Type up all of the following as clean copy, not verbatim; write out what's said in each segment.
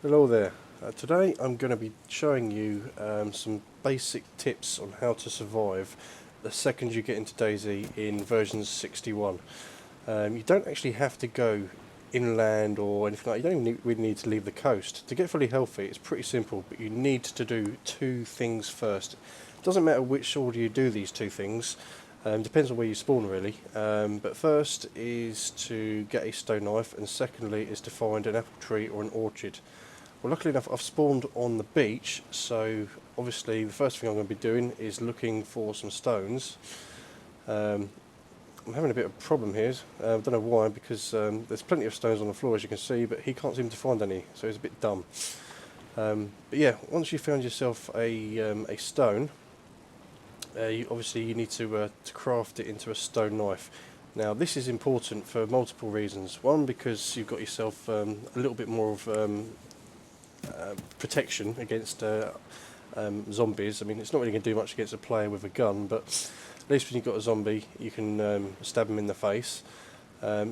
Hello there. Today I'm going to be showing you some basic tips on how to survive the second you get into DayZ in version 61. You don't actually have to go inland or anything like that. You don't even really need to leave the coast. To get fully healthy, it's pretty simple, but you need to do two things first. It doesn't matter which order you do these two things. Depends on where you spawn really, but first is to get a stone knife, and secondly is to find an apple tree or an orchard. Well, luckily enough, I've spawned on the beach, so obviously the first thing I'm going to be doing is looking for some stones. I'm having a bit of a problem here. I don't know why, because there's plenty of stones on the floor, as you can see, but he can't seem to find any, so he's a bit dumb. But yeah, once you've found yourself a stone, obviously you need to craft it into a stone knife. Now this is important for multiple reasons. One, because you've got yourself a little bit more of protection against zombies. I mean, it's not really going to do much against a player with a gun, but at least when you've got a zombie, you can stab them in the face.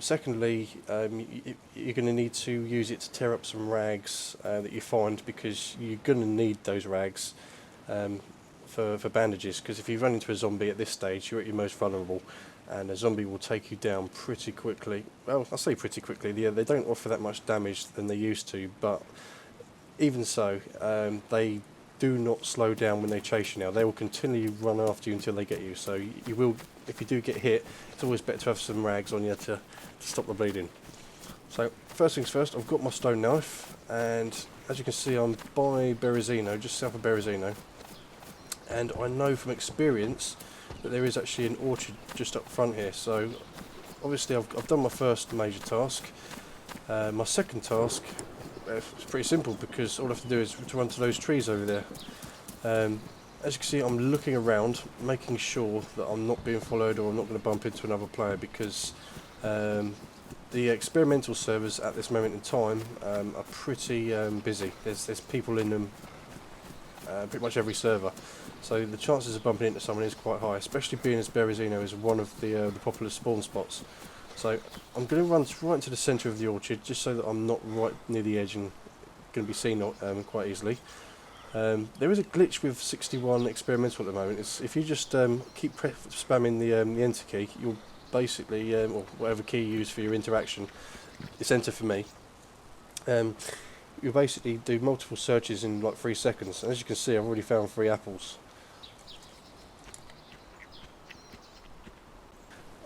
Secondly, you're going to need to use it to tear up some rags that you find, because you're going to need those rags for bandages, because if you run into a zombie at this stage, you're at your most vulnerable, and a zombie will take you down pretty quickly. Well, I say pretty quickly, yeah, they don't offer that much damage than they used to, but even so, they do not slow down when they chase you now. They will continually run after you until they get you. So you will, if you do get hit, it's always better to have some rags on you to stop the bleeding. So first things first, I've got my stone knife, and as you can see, I'm by Berezino, just south of Berezino. And I know from experience that there is actually an orchard just up front here. So obviously I've done my first major task. My second task, it's pretty simple, because all I have to do is to run to those trees over there. As you can see, I'm looking around, making sure that I'm not being followed or I'm not going to bump into another player, because the experimental servers at this moment in time are pretty busy. There's people in them pretty much every server, so the chances of bumping into someone is quite high, especially being as Berezino is one of the popular spawn spots. So I'm going to run right into the centre of the orchard, just so that I'm not right near the edge and going to be seen quite easily. There is a glitch with 61 experimental at the moment. If you just keep spamming the enter key, you'll basically, or whatever key you use for your interaction, it's enter for me. You'll basically do multiple searches in like 3 seconds. And as you can see, I've already found 3 apples.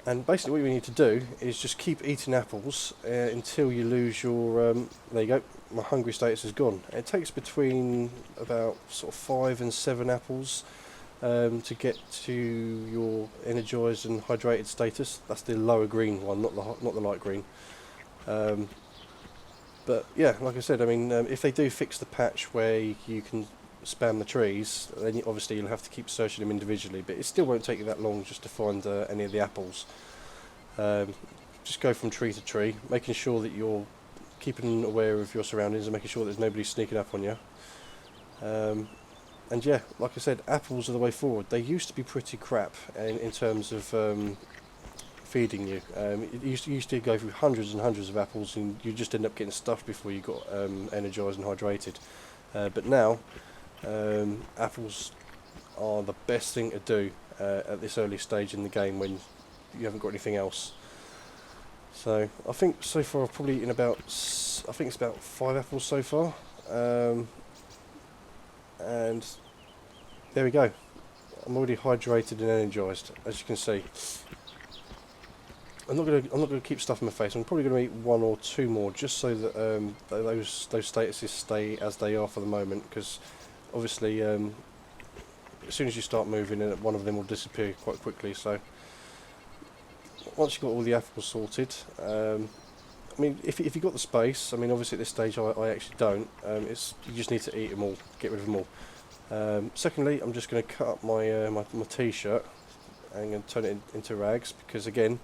And basically what you need to do is just keep eating apples until you lose your, there you go, my hungry status is gone. It takes between about sort of 5 and 7 apples to get to your energised and hydrated status. That's the lower green one, not the light green. But yeah, like I said, I mean, if they do fix the patch where you can spam the trees, then obviously you'll have to keep searching them individually, but it still won't take you that long just to find any of the apples. Just go from tree to tree, making sure that you're keeping aware of your surroundings and making sure there's nobody sneaking up on you. And yeah, like I said, apples are the way forward. They used to be pretty crap in terms of feeding you. It used to go through hundreds and hundreds of apples, and you just end up getting stuffed before you got energised and hydrated. But now, apples are the best thing to do at this early stage in the game when you haven't got anything else. So I think so far I've probably eaten about, I think it's about 5 apples so far, and there we go. I'm already hydrated and energised, as you can see. I'm not gonna keep stuff in my face. I'm probably gonna eat 1 or 2 more, just so that those statuses stay as they are for the moment. Because obviously, as soon as you start moving, one of them will disappear quite quickly. So once you've got all the apples sorted, I mean, if you've got the space, I mean, obviously at this stage I actually don't. You just need to eat them all, get rid of them all. Secondly, I'm just going to cut up my my t-shirt and I'm going to turn it into rags, because again,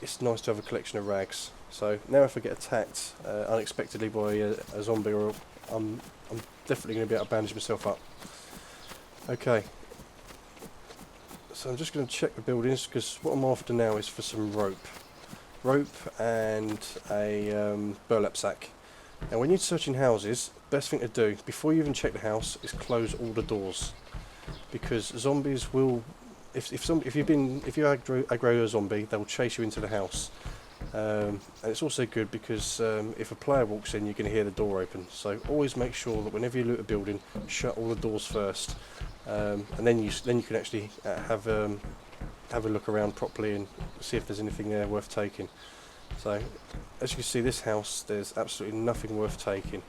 it's nice to have a collection of rags. So now if I get attacked unexpectedly by a zombie, or I'm definitely going to be able to bandage myself up. Okay, so I'm just going to check the buildings, because what I'm after now is for some rope and a burlap sack. Now when you're searching houses, best thing to do before you even check the house is close all the doors, because zombies will, if you aggro a zombie, they will chase you into the house. And it's also good because if a player walks in, you're going to hear the door open. So always make sure that whenever you loot a building, shut all the doors first, and then you can actually have a look around properly and see if there's anything there worth taking. So as you can see, this house, there's absolutely nothing worth taking,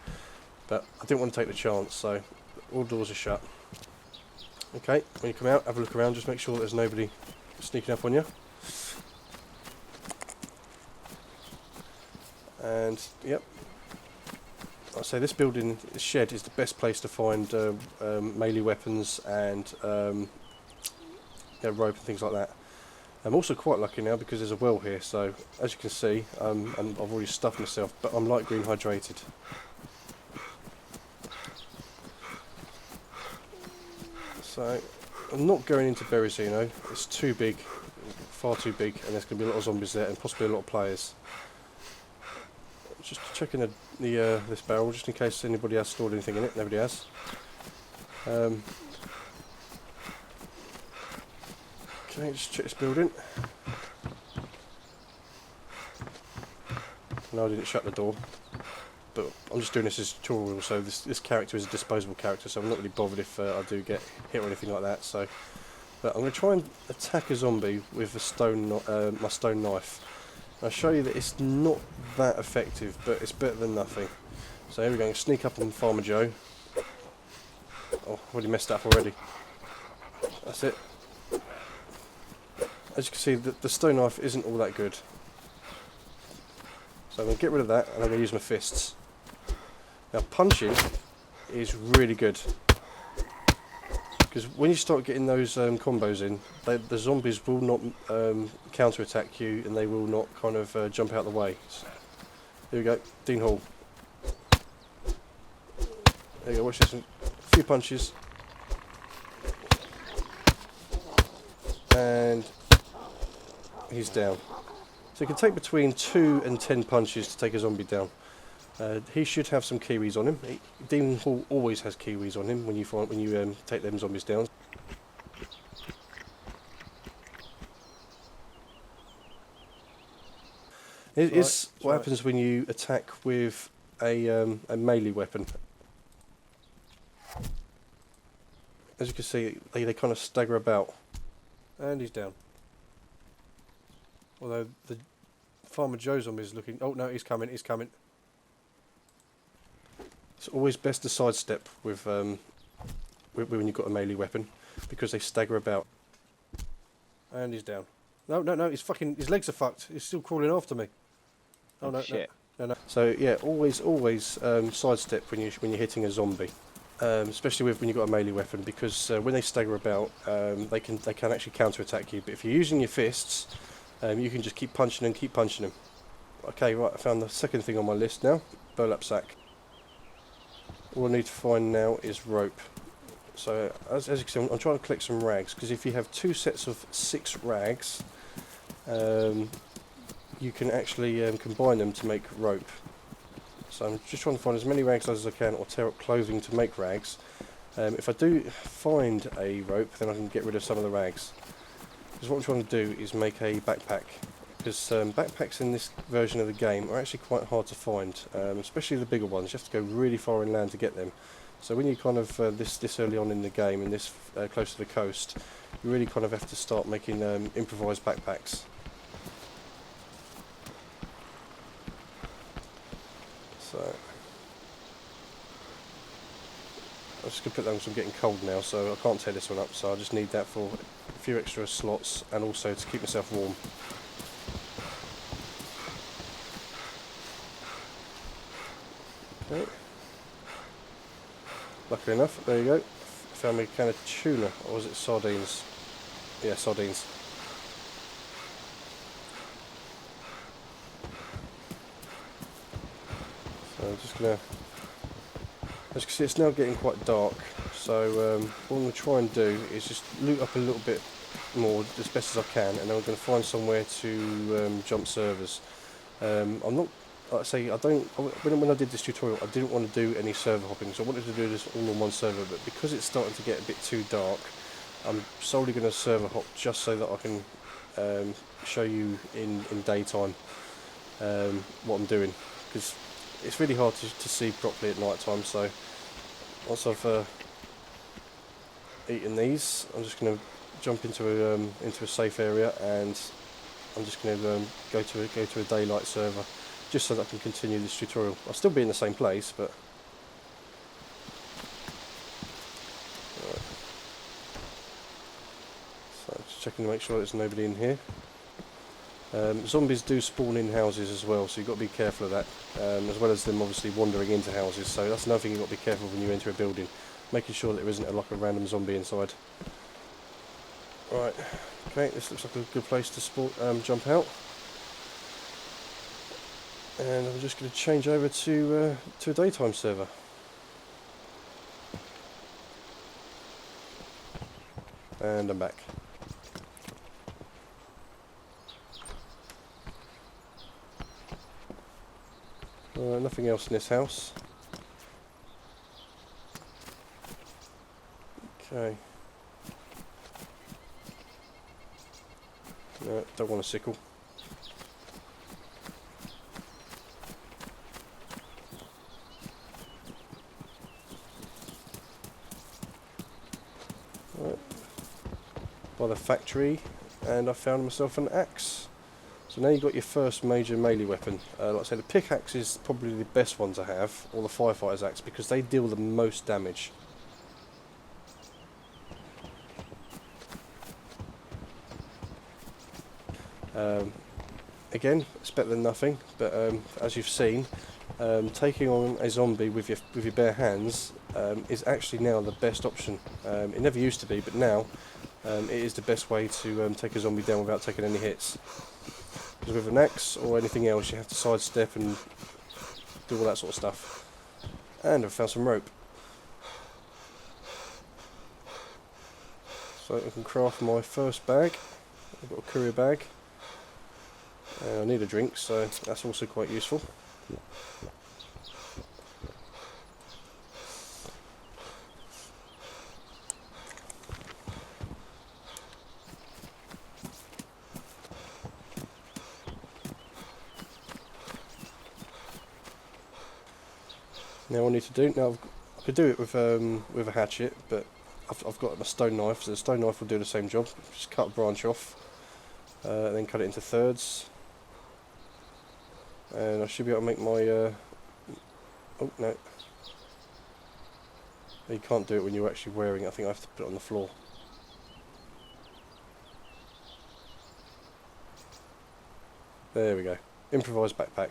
but I didn't want to take the chance, so all doors are shut. Okay, when you come out, have a look around, just make sure there's nobody sneaking up on you. And yep, I'll say this building, this shed, is the best place to find melee weapons and rope and things like that. I'm also quite lucky now because there's a well here, so as you can see, I've already stuffed myself, but I'm light green hydrated. So I'm not going into Berezino, it's too big, far too big, and there's going to be a lot of zombies there and possibly a lot of players. Just checking this barrel just in case anybody has stored anything in it. Nobody has. Okay, just check this building. No, I didn't shut the door, but I'm just doing this as a tutorial, so this character is a disposable character, so I'm not really bothered if I do get hit or anything like that. So, but I'm going to try and attack a zombie with a my stone knife. I'll show you that it's not that effective, but it's better than nothing. So here we go, sneak up on Farmer Joe. Oh, I've already messed up already. That's it. As you can see, the stone knife isn't all that good. So I'm going to get rid of that, and I'm going to use my fists. Now punching is really good, because when you start getting those combos in, the zombies will not counter-attack you, and they will not kind of jump out the way. So, here we go, Dean Hall. There you go, watch this, a few punches. And he's down. So it can take between 2 and 10 punches to take a zombie down. He should have some kiwis on him. Demon Hall always has kiwis on him when you take them zombies down. It is what happens when you attack with a melee weapon. As you can see, they kind of stagger about. And he's down. Although the Farmer Joe zombie is looking... Oh no, he's coming, he's coming. It's always best to sidestep with when you've got a melee weapon, because they stagger about. And he's down. No, he's fucking... His legs are fucked. He's still crawling after me. Oh no, shit. No. So yeah, always sidestep when you're hitting a zombie. Especially when you've got a melee weapon, because when they stagger about, they can actually counter-attack you. But if you're using your fists, you can just keep punching them, Okay, right, I found the second thing on my list now, burlap sack. All I need to find now is rope. So as you can see, I'm trying to collect some rags, because if you have 2 sets of 6 rags, you can actually combine them to make rope. So I'm just trying to find as many rags as I can, or tear up clothing to make rags. If I do find a rope, then I can get rid of some of the rags. Because what I'm trying to do is make a backpack. Because backpacks in this version of the game are actually quite hard to find, especially the bigger ones. You have to go really far inland to get them. So when you kind of this early on in the game and this close to the coast, you really kind of have to start making improvised backpacks. So I'm just going to put that on because I'm getting cold now, so I can't tear this one up, so I just need that for a few extra slots and also to keep myself warm. Okay. Luckily enough, there you go. Found me a can of tuna, or was it sardines? Yeah, sardines. So I'm just going to... As you can see, it's now getting quite dark, so what I'm going to try and do is just loot up a little bit more as best as I can, and then I'm going to find somewhere to jump servers. I'm not like I say, when I did this tutorial, I didn't want to do any server hopping, so I wanted to do this all on one server, but because it's starting to get a bit too dark, I'm solely going to server hop just so that I can show you in daytime what I'm doing, because it's really hard to see properly at night time. So once I've eaten these, I'm just going to jump into a safe area, and I'm just going to go to a daylight server, just so that I can continue this tutorial. I'll still be in the same place, but right. So just checking to make sure there's nobody in here. Zombies do spawn in houses as well, so you've got to be careful of that, as well as them obviously wandering into houses. So that's another thing you've got to be careful when you enter a building, making sure that there isn't like a random zombie inside. Right, okay, this looks like a good place to jump out. And I'm just going to change over to a daytime server. And I'm back. Nothing else in this house. Okay. No, don't want a sickle. Right. By the factory, and I found myself an axe. So now you've got your first major melee weapon. Like I said, the pickaxe is probably the best one to have, or the firefighter's axe, because they deal the most damage. Again, it's better than nothing, but as you've seen, taking on a zombie with your bare hands is actually now the best option. It never used to be, but now it is the best way to take a zombie down without taking any hits. Because with an axe or anything else, you have to sidestep and do all that sort of stuff. And I've found some rope, so I can craft my first bag. I've got a courier bag. I need a drink, so that's also quite useful. Now all I need to do, I could do it with a hatchet, but I've got a stone knife, so the stone knife will do the same job. Just cut a branch off, and then cut it into thirds. And I should be able to make my, oh no, you can't do it when you're actually wearing it. I think I have to put it on the floor. There we go, improvised backpack.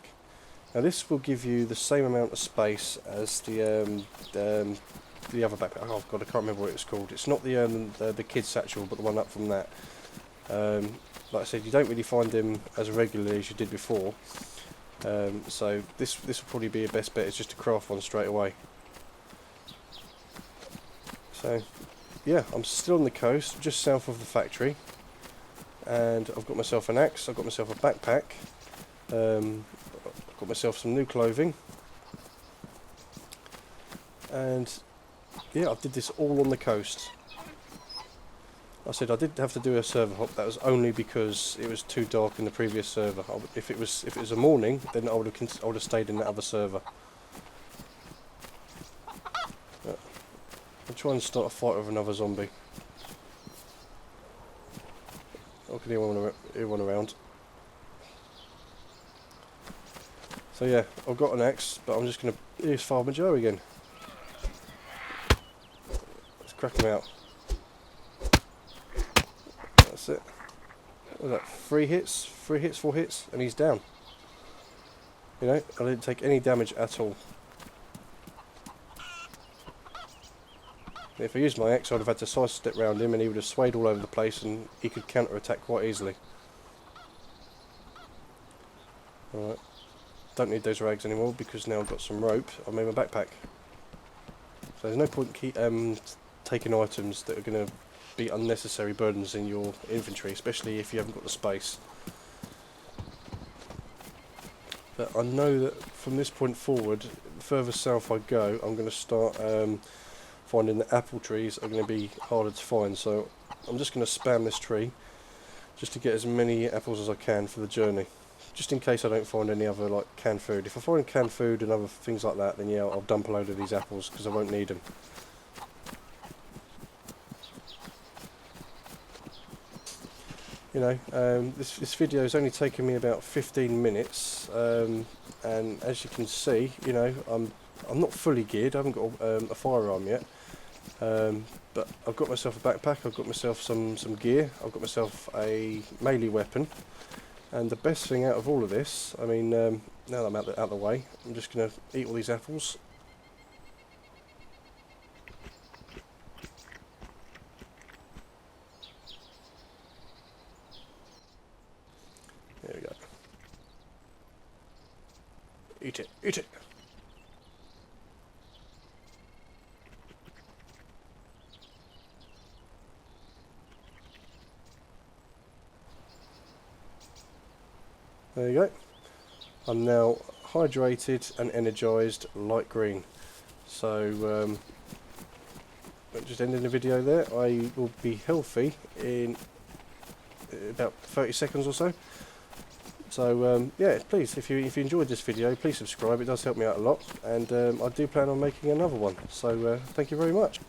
Now this will give you the same amount of space as the other backpack. Oh god, I can't remember what it's called. It's not the kid's satchel, but the one up from that. Like I said, you don't really find them as regularly as you did before. So this will probably be your best bet, is just to craft one straight away. So yeah, I'm still on the coast, just south of the factory, and I've got myself an axe, I've got myself a backpack, I've got myself some new clothing, and yeah, I did this all on the coast. I said I did have to do a server hop. That was only because it was too dark in the previous server. If it was a morning, then I would have stayed in that other server. I'll try and start a fight with another zombie. I can hear one around. So yeah, I've got an axe, but I'm just going to use Farmer Joe again. Let's crack him out. That's it. What was that? 3 hits, 4 hits, and he's down. You know, I didn't take any damage at all. If I used my axe, I'd have had to sidestep round him, and he would have swayed all over the place, and he could counter-attack quite easily. Alright. Don't need those rags anymore, because now I've got some rope. I've made my backpack. So there's no point taking items that are going to be unnecessary burdens in your inventory, especially if you haven't got the space. But I know that from this point forward, the further south I go, I'm going to start finding that apple trees are going to be harder to find. So I'm just going to spam this tree just to get as many apples as I can for the journey, just in case I don't find any other like canned food. If I find canned food and other things like that, then yeah, I'll dump a load of these apples because I won't need them. You know, this video has only taken me about 15 minutes, and as you can see, you know, I'm not fully geared. I haven't got a firearm yet, but I've got myself a backpack. I've got myself some gear. I've got myself a melee weapon, and the best thing out of all of this, I mean, now that I'm out the way, I'm just going to eat all these apples. There we go. Eat it, eat it. There you go. I'm now hydrated and energised light green. So, just ending the video there. I will be healthy in about 30 seconds or so. So yeah, please, if you enjoyed this video, please subscribe. It does help me out a lot, and I do plan on making another one. So thank you very much.